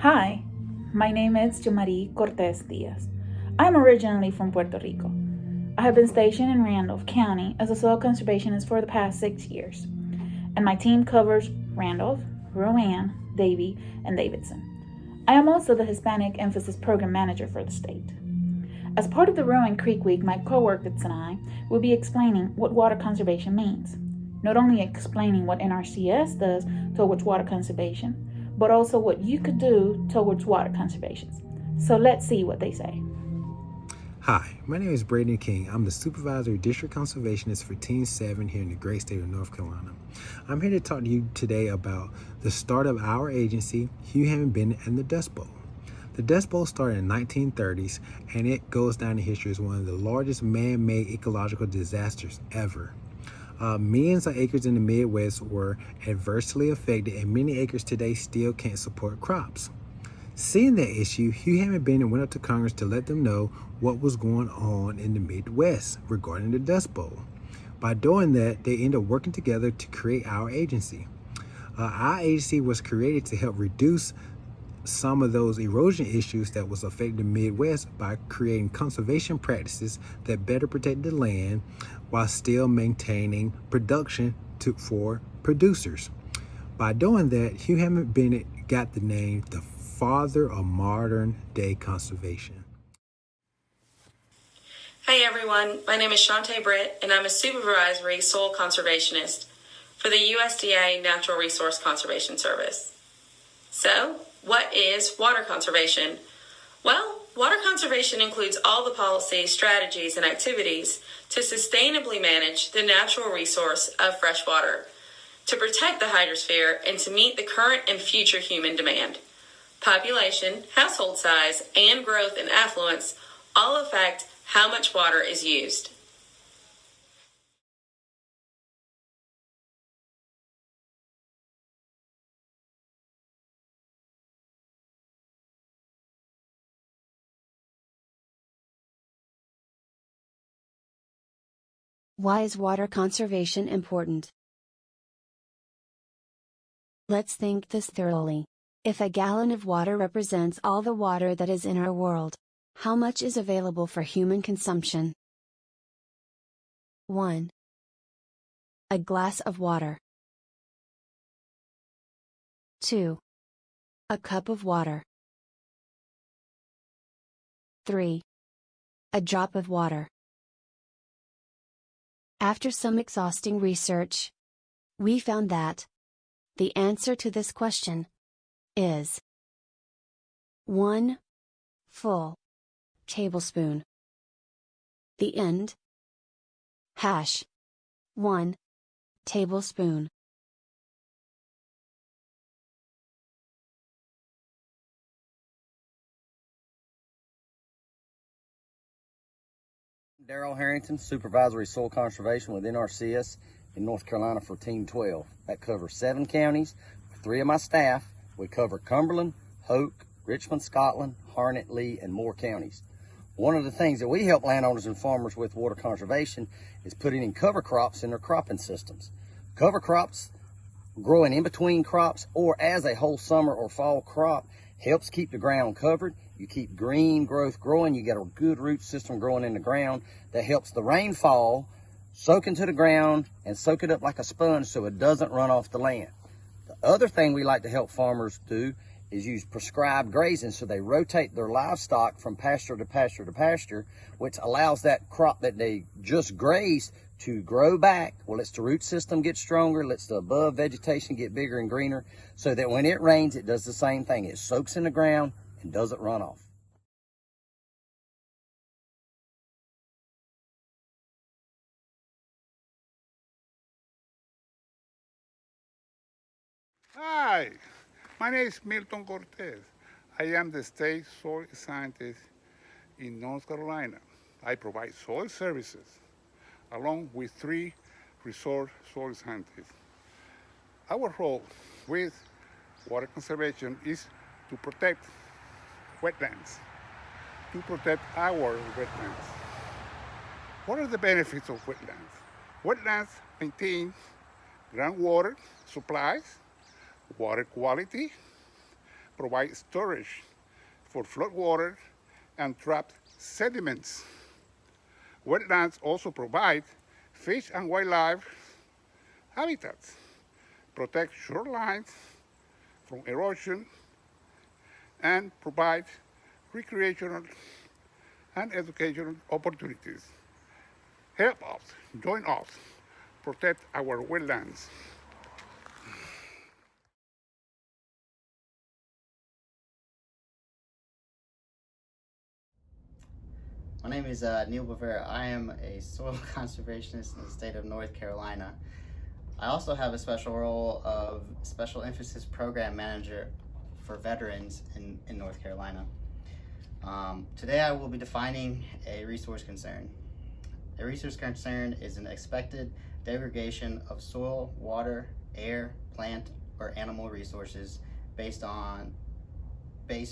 Hi, my name is Jomari Cortez Diaz. I'm originally from Puerto Rico. I have been stationed in Randolph County as a soil conservationist for the past 6 years, and my team covers Randolph, Rowan, Davie, and Davidson. I am also the Hispanic Emphasis Program Manager for the state. As part of the Rowan Creek Week, my coworkers and I will be explaining what water conservation means. Not only explaining what NRCS does towards water conservation, but also what you could do towards water conservation. So let's see what they say. Hi, my name is Braden King. I'm the Supervisory District Conservationist for Team 7 here in the great state of North Carolina. I'm here to talk to you today about the start of our agency, Hugh Hammond Bennett and the Dust Bowl. The Dust Bowl started in the 1930s, and it goes down in history as one of the largest man-made ecological disasters ever. Millions of acres in the Midwest were adversely affected, and many acres today still can't support crops. Seeing that issue, Hugh Hammond Bennett went up to Congress to let them know what was going on in the Midwest regarding the Dust Bowl. By doing that, they ended up working together to create our agency. Our agency was created to help reduce some of those erosion issues that was affecting the Midwest by creating conservation practices that better protect the land while still maintaining production for producers. By doing that, Hugh Hammond Bennett got the name the father of modern day conservation. Hey everyone, my name is Shantae Britt and I'm a supervisory soil conservationist for the USDA Natural Resource Conservation Service. So, what is water conservation? Well, water conservation includes all the policies, strategies, and activities to sustainably manage the natural resource of fresh water, to protect the hydrosphere, and to meet the current and future human demand. Population, household size, and growth in affluence all affect how much water is used. Why is water conservation important? Let's think this thoroughly. If a gallon of water represents all the water that is in our world, how much is available for human consumption? 1. A glass of water. 2. A cup of water. 3. A drop of water. After some exhausting research, we found that the answer to this question is 1 full tablespoon. The end. 1 tablespoon. Darrell Harrington, Supervisory Soil Conservation with NRCS in North Carolina for Team 12. That covers 7 counties. 3 of my staff. We cover Cumberland, Hoke, Richmond, Scotland, Harnett, Lee, and Moore counties. One of the things that we help landowners and farmers with water conservation is putting in cover crops in their cropping systems. Cover crops, growing in between crops or as a whole summer or fall crop, helps keep the ground covered. You keep green growth growing. You get a good root system growing in the ground that helps the rainfall soak into the ground and soak it up like a sponge so it doesn't run off the land. The other thing we like to help farmers do is use prescribed grazing, so they rotate their livestock from pasture to pasture to pasture, which allows that crop that they just grazed to grow back. Well, lets the root system get stronger, lets the above vegetation get bigger and greener, so that when it rains, it does the same thing. It soaks in the ground and doesn't run off. Hi, my name is Milton Cortez. I am the state soil scientist in North Carolina. I provide soil services along with 3 resource soil scientists. Our role with water conservation is to protect wetlands, to protect our wetlands. What are the benefits of wetlands? Wetlands maintain groundwater supplies, water quality, provide storage for floodwater and trapped sediments. Wetlands also provide fish and wildlife habitats, protect shorelines from erosion, and provide recreational and educational opportunities. Help us, join us, protect our wetlands. My name is Neil Bavera. I am a soil conservationist in the state of North Carolina. I also have a special role of special emphasis program manager for veterans in North Carolina. Today I will be defining a resource concern. A resource concern is an expected degradation of soil, water, air, plant, or animal resources based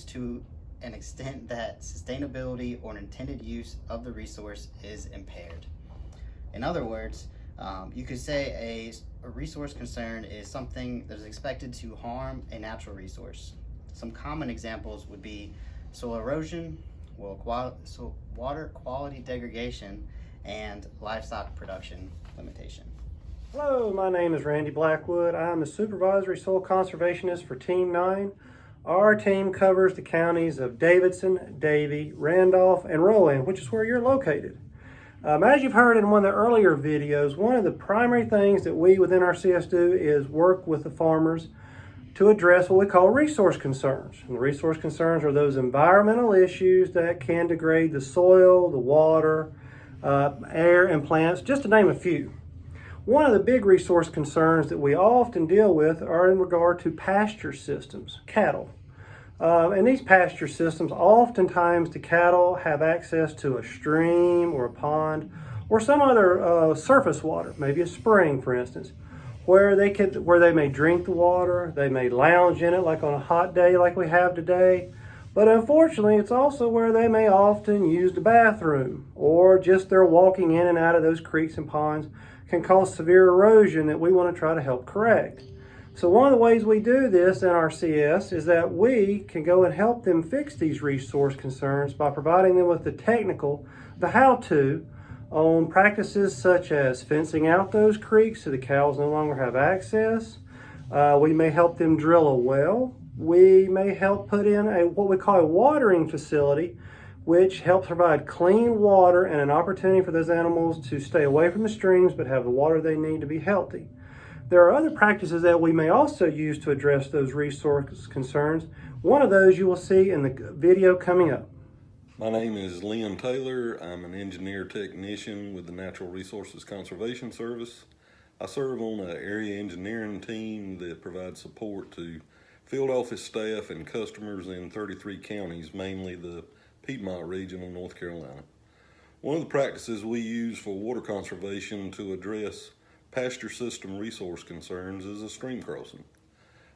to an extent that sustainability or intended use of the resource is impaired. In other words, you could say a resource concern is something that is expected to harm a natural resource. Some common examples would be soil erosion, water quality degradation, and livestock production limitation. Hello, my name is Randy Blackwood. I'm the Supervisory Soil Conservationist for Team 9. Our team covers the counties of Davidson, Davie, Randolph, and Rowan, which is where you're located. As you've heard in one of the earlier videos, one of the primary things that we within NRCS do is work with the farmers to address what we call resource concerns. And the resource concerns are those environmental issues that can degrade the soil, the water, air, and plants, just to name a few. One of the big resource concerns that we often deal with are in regard to pasture systems, cattle. And these pasture systems, oftentimes the cattle have access to a stream or a pond or some other surface water, maybe a spring, for instance, where they may drink the water, they may lounge in it like on a hot day like we have today. But unfortunately, it's also where they may often use the bathroom, or just their walking in and out of those creeks and ponds can cause severe erosion that we want to try to help correct. So one of the ways we do this in NRCS is that we can go and help them fix these resource concerns by providing them with the how-to on practices such as fencing out those creeks so the cows no longer have access. We may help them drill a well. We may help put in what we call a watering facility, which helps provide clean water and an opportunity for those animals to stay away from the streams but have the water they need to be healthy. There are other practices that we may also use to address those resource concerns. One of those you will see in the video coming up. My name is Liam Taylor. I'm an engineer technician with the Natural Resources Conservation Service. I serve on an area engineering team that provides support to field office staff and customers in 33 counties, mainly the Piedmont region of North Carolina. One of the practices we use for water conservation to address pasture system resource concerns is a stream crossing.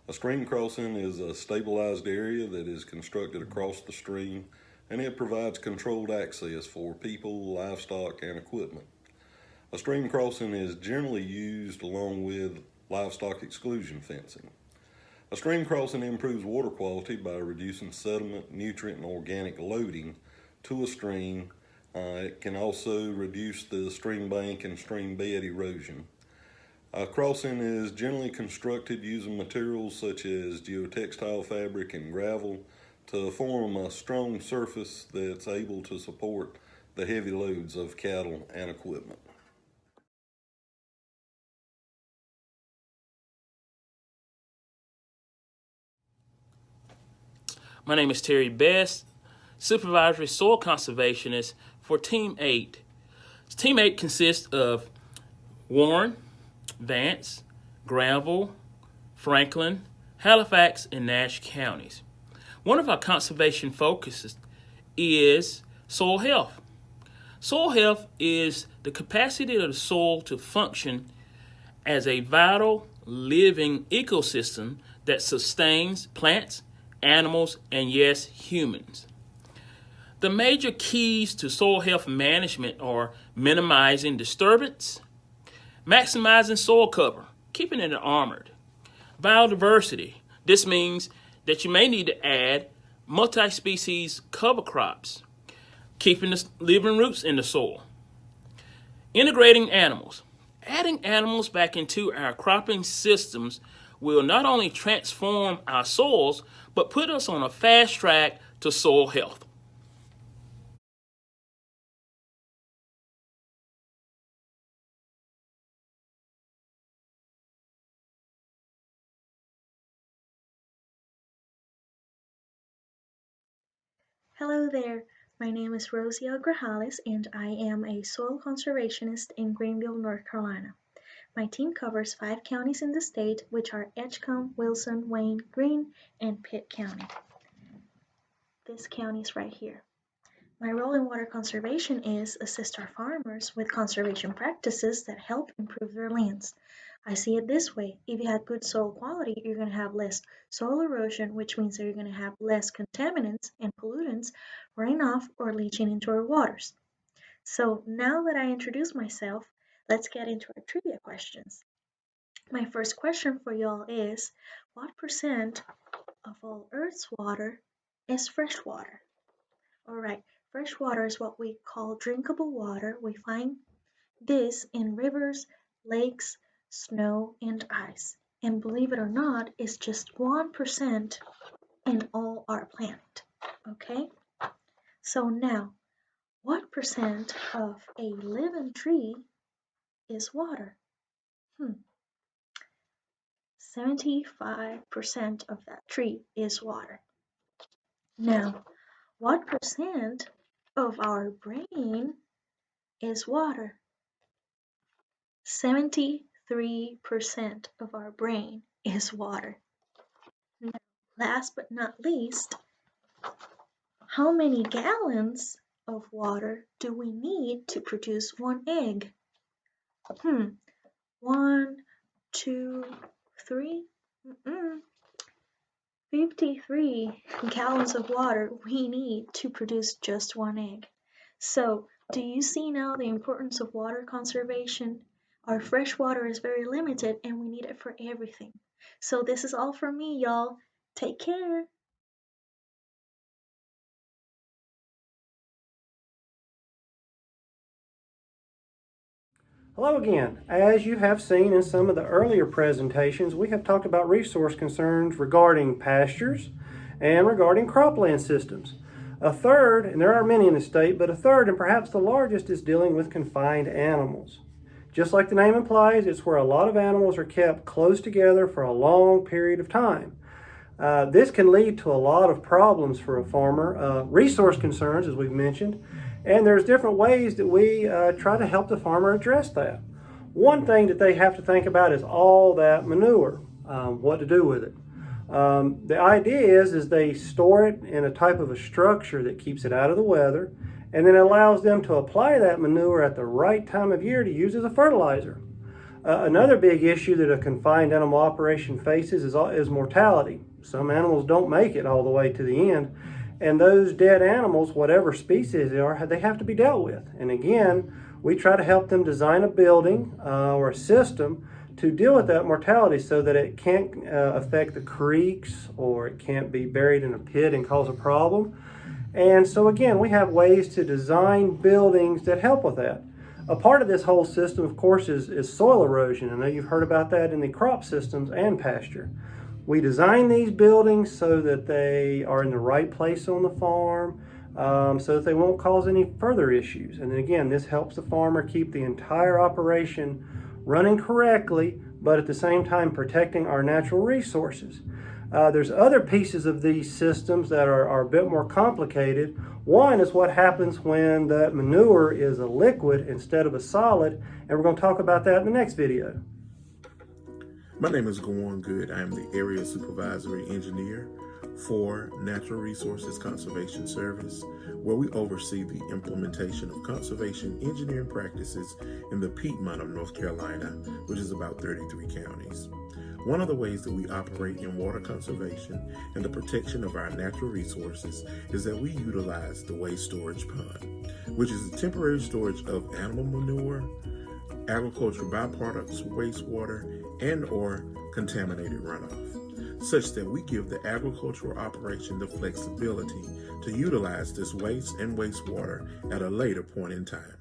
A stream crossing is a stabilized area that is constructed across the stream, and it provides controlled access for people, livestock, and equipment. A stream crossing is generally used along with livestock exclusion fencing. A stream crossing improves water quality by reducing sediment, nutrient, and organic loading to a stream. It can also reduce the stream bank and stream bed erosion. A crossing is generally constructed using materials such as geotextile fabric and gravel to form a strong surface that's able to support the heavy loads of cattle and equipment. My name is Terry Best, Supervisory Soil Conservationist for Team 8. Team 8 consists of Warren, Vance, Granville, Franklin, Halifax, and Nash counties. One of our conservation focuses is soil health. Soil health is the capacity of the soil to function as a vital, living ecosystem that sustains plants, animals, and yes, humans. The major keys to soil health management are minimizing disturbance, maximizing soil cover, keeping it armored, biodiversity. This means that you may need to add multi-species cover crops, keeping the living roots in the soil. Integrating animals. Adding animals back into our cropping systems will not only transform our soils, but put us on a fast track to soil health. Hello there, my name is Rosie Grajales and I am a soil conservationist in Greenville, North Carolina. My team covers 5 counties in the state, which are Edgecombe, Wilson, Wayne, Greene, and Pitt County. This county is right here. My role in water conservation is assist our farmers with conservation practices that help improve their lands. I see it this way: if you have good soil quality, you're going to have less soil erosion, which means that you're going to have less contaminants and pollutants running off or leaching into our waters. So now that I introduced myself, let's get into our trivia questions. My first question for y'all is, what percent of all Earth's water is fresh water? Alright, fresh water is what we call drinkable water. We find this in rivers, lakes, snow, and ice. And believe it or not, it's just 1% in all our planet. Okay? So now, what percent of a living tree is water? 75% of that tree is water. Now, what percent of our brain is water? 73% of our brain is water. Now, last but not least, how many gallons of water do we need to produce 1 egg? 1, 2, 3? 53 gallons of water we need to produce just 1 egg. So, do you see now the importance of water conservation? Our fresh water is very limited and we need it for everything. So this is all from me, y'all. Take care. Hello again. As you have seen in some of the earlier presentations, we have talked about resource concerns regarding pastures and regarding cropland systems. A third, and there are many in the state, but a third, and perhaps the largest, is dealing with confined animals. Just like the name implies, it's where a lot of animals are kept close together for a long period of time. This can lead to a lot of problems for a farmer, resource concerns, as we've mentioned, and there's different ways that we try to help the farmer address that. One thing that they have to think about is all that manure, what to do with it. The idea is they store it in a type of a structure that keeps it out of the weather, and then allows them to apply that manure at the right time of year to use as a fertilizer. Another big issue that a confined animal operation faces is mortality. Some animals don't make it all the way to the end, and those dead animals, whatever species they are, they have to be dealt with. And again, we try to help them design a building or a system to deal with that mortality so that it can't affect the creeks, or it can't be buried in a pit and cause a problem. And so again, we have ways to design buildings that help with that. A part of this whole system, of course, is soil erosion. I know you've heard about that in the crop systems and pasture. We design these buildings so that they are in the right place on the farm, so that they won't cause any further issues. And then again, this helps the farmer keep the entire operation running correctly, but at the same time protecting our natural resources. There's other pieces of these systems that are a bit more complicated. One is what happens when that manure is a liquid instead of a solid, and we're going to talk about that in the next video. My name is Gawon Good. I am the Area Supervisory Engineer for Natural Resources Conservation Service, where we oversee the implementation of conservation engineering practices in the Piedmont of North Carolina, which is about 33 counties. One of the ways that we operate in water conservation and the protection of our natural resources is that we utilize the waste storage pond, which is a temporary storage of animal manure, agricultural byproducts, wastewater, and or contaminated runoff. such that we give the agricultural operation the flexibility to utilize this waste and wastewater at a later point in time.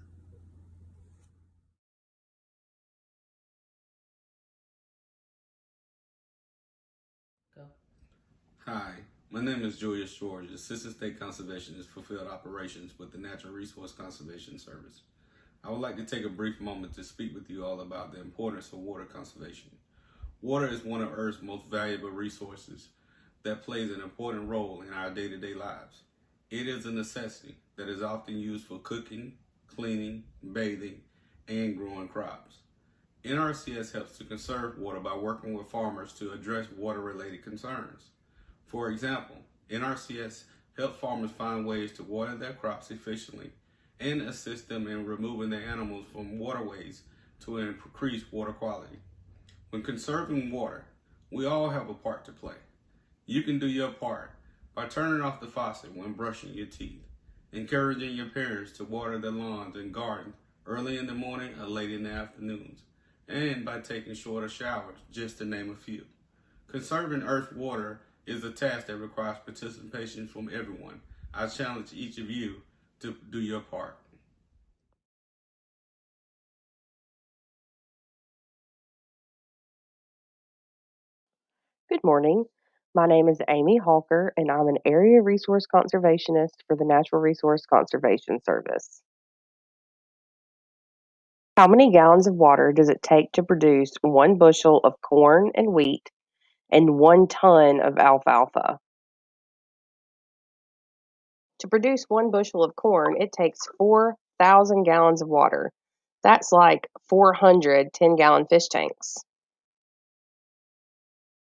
Hi, my name is Julius George, Assistant State Conservationist for Field Operations with the Natural Resource Conservation Service. I would like to take a brief moment to speak with you all about the importance of water conservation. Water is one of Earth's most valuable resources that plays an important role in our day-to-day lives. It is a necessity that is often used for cooking, cleaning, bathing, and growing crops. NRCS helps to conserve water by working with farmers to address water-related concerns. For example, NRCS helps farmers find ways to water their crops efficiently and assist them in removing their animals from waterways to increase water quality. When conserving water, we all have a part to play. You can do your part by turning off the faucet when brushing your teeth, encouraging your parents to water their lawns and gardens early in the morning or late in the afternoons, and by taking shorter showers, just to name a few. Conserving Earth's water is a task that requires participation from everyone. I challenge each of you to do your part. Good morning. My name is Amy Hawker, and I'm an Area Resource Conservationist for the Natural Resource Conservation Service. How many gallons of water does it take to produce 1 bushel of corn and wheat and 1 ton of alfalfa? To produce 1 bushel of corn, it takes 4,000 gallons of water. That's like 400 10-gallon fish tanks.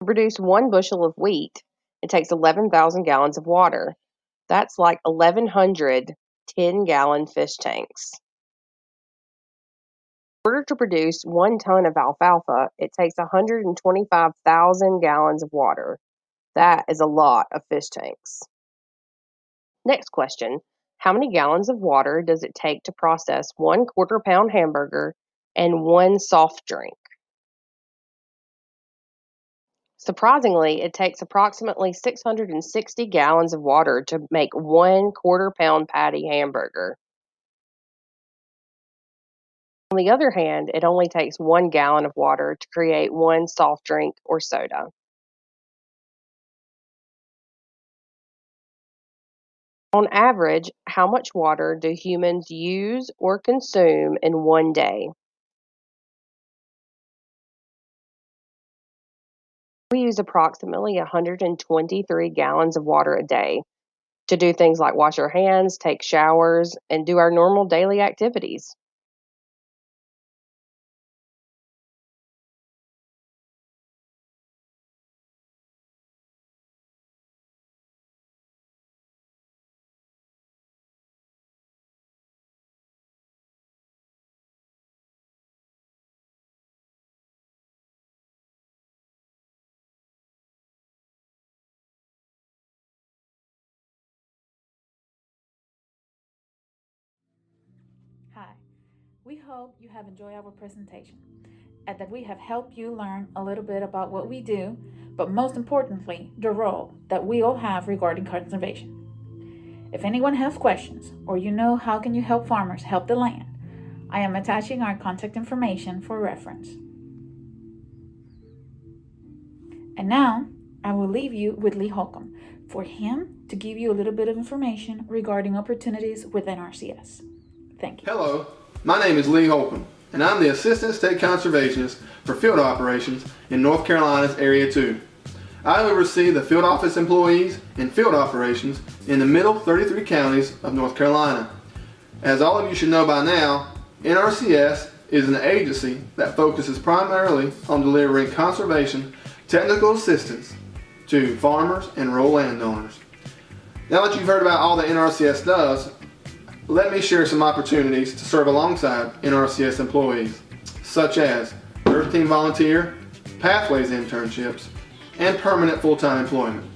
To produce 1 bushel of wheat, it takes 11,000 gallons of water. That's like 1,100 10-gallon fish tanks. In order to produce 1 ton of alfalfa, it takes 125,000 gallons of water. That is a lot of fish tanks. Next question. How many gallons of water does it take to process 1 quarter-pound hamburger and 1 soft drink? Surprisingly, it takes approximately 660 gallons of water to make 1 quarter-pound patty hamburger. On the other hand, it only takes 1 gallon of water to create 1 soft drink or soda. On average, how much water do humans use or consume in 1 day? We use approximately 123 gallons of water a day to do things like wash our hands, take showers, and do our normal daily activities. Hi, we hope you have enjoyed our presentation and that we have helped you learn a little bit about what we do, but most importantly, the role that we all have regarding conservation. If anyone has questions or you know how can you help farmers help the land, I am attaching our contact information for reference. And now, I will leave you with Lee Holcomb for him to give you a little bit of information regarding opportunities with NRCS. Thank you. Hello, my name is Lee Holcomb, and I'm the Assistant State Conservationist for Field Operations in North Carolina's Area 2. I oversee the field office employees and field operations in the middle 33 counties of North Carolina. As all of you should know by now, NRCS is an agency that focuses primarily on delivering conservation technical assistance to farmers and rural landowners. Now that you've heard about all that NRCS does, let me share some opportunities to serve alongside NRCS employees, such as Earth Team Volunteer, Pathways internships, and permanent full-time employment.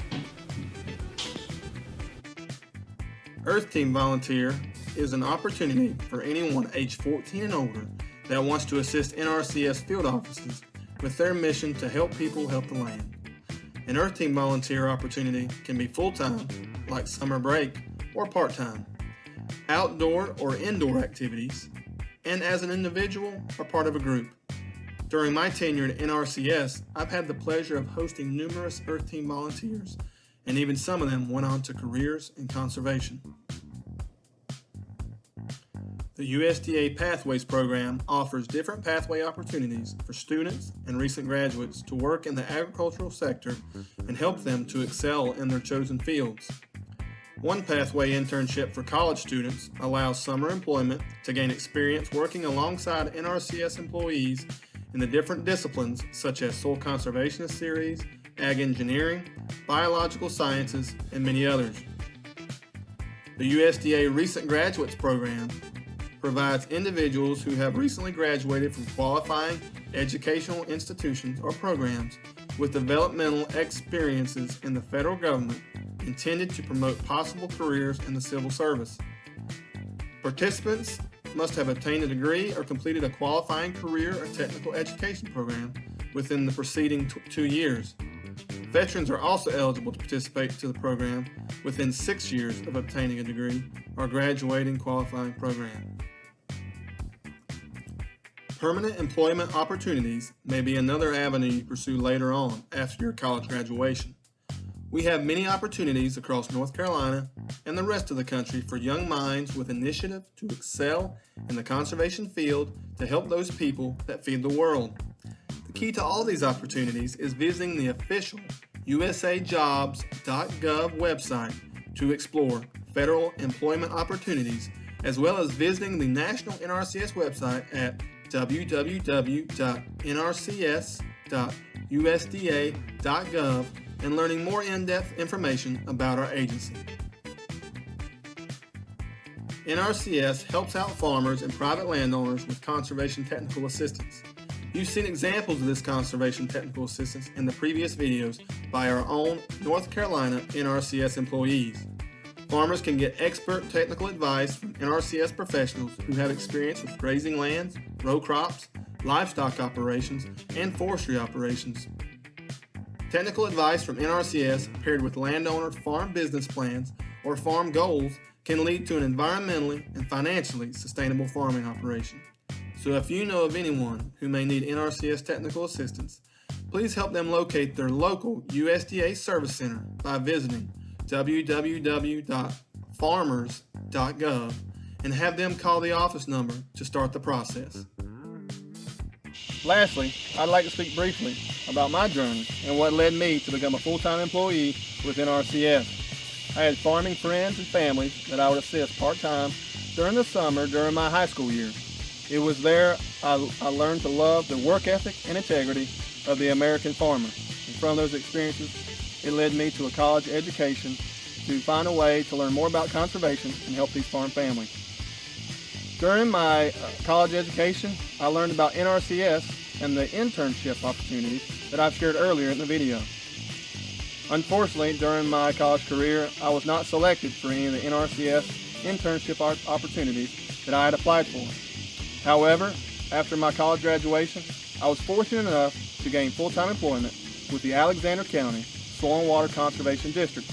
Earth Team Volunteer is an opportunity for anyone age 14 and older that wants to assist NRCS field offices with their mission to help people help the land. An Earth Team volunteer opportunity can be full-time, like summer break, or part-time, outdoor or indoor activities, and as an individual or part of a group. During my tenure at NRCS, I've had the pleasure of hosting numerous Earth Team volunteers, and even some of them went on to careers in conservation. The USDA Pathways program offers different pathway opportunities for students and recent graduates to work in the agricultural sector and help them to excel in their chosen fields. One pathway internship for college students allows summer employment to gain experience working alongside NRCS employees in the different disciplines such as soil conservationist series, ag engineering, biological sciences, and many others. The USDA Recent Graduates program provides individuals who have recently graduated from qualifying educational institutions or programs with developmental experiences in the federal government intended to promote possible careers in the civil service. Participants must have obtained a degree or completed a qualifying career or technical education program within the preceding 2 years. Veterans are also eligible to participate to the program within 6 years of obtaining a degree or graduating qualifying program. Permanent employment opportunities may be another avenue you pursue later on after your college graduation. We have many opportunities across North Carolina and the rest of the country for young minds with initiative to excel in the conservation field to help those people that feed the world. The key to all these opportunities is visiting the official usajobs.gov website to explore federal employment opportunities, as well as visiting the national NRCS website at www.nrcs.usda.gov and learning more in-depth information about our agency. NRCS helps out farmers and private landowners with conservation technical assistance. You've seen examples of this conservation technical assistance in the previous videos by our own North Carolina NRCS employees. Farmers can get expert technical advice from NRCS professionals who have experience with grazing lands, row crops, livestock operations, and forestry operations. Technical advice from NRCS paired with landowner farm business plans or farm goals can lead to an environmentally and financially sustainable farming operation. So if you know of anyone who may need NRCS technical assistance, please help them locate their local USDA Service Center by visiting www.farmers.gov and have them call the office number to start the process. Lastly, I'd like to speak briefly about my journey and what led me to become a full-time employee with NRCS. I had farming friends and families that I would assist part-time during the summer during my high school years. It was there I learned to love the work ethic and integrity of the American farmer. And from those experiences, it led me to a college education to find a way to learn more about conservation and help these farm families. During my college education, I learned about NRCS and the internship opportunities that I've shared earlier in the video. Unfortunately, during my college career, I was not selected for any of the NRCS internship opportunities that I had applied for. However, after my college graduation, I was fortunate enough to gain full-time employment with the Alexander County Soil and Water Conservation District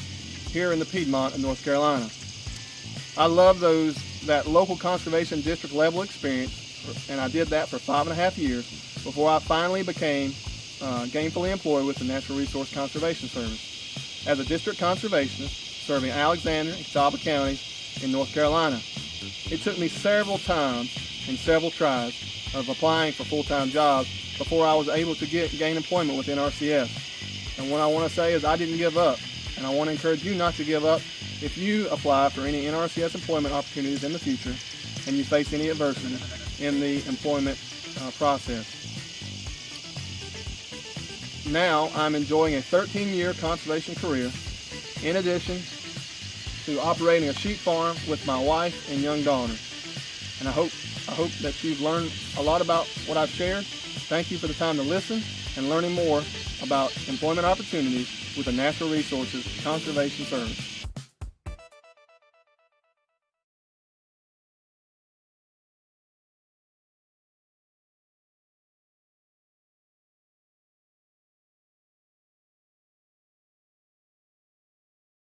here in the Piedmont of North Carolina. I love that local conservation district level experience, and I did that for 5.5 years before I finally became gainfully employed with the Natural Resource Conservation Service as a district conservationist serving Alexander and Catawba counties in North Carolina. It took me several times and several tries of applying for full-time jobs before I was able to gain employment with NRCS. And what I want to say is I didn't give up, and I want to encourage you not to give up if you apply for any NRCS employment opportunities in the future and you face any adversity in the employment process. Now I'm enjoying a 13-year conservation career in addition to operating a sheep farm with my wife and young daughter. And I hope that you've learned a lot about what I've shared. Thank you for the time to listen and learning more about employment opportunities with the Natural Resources Conservation Service.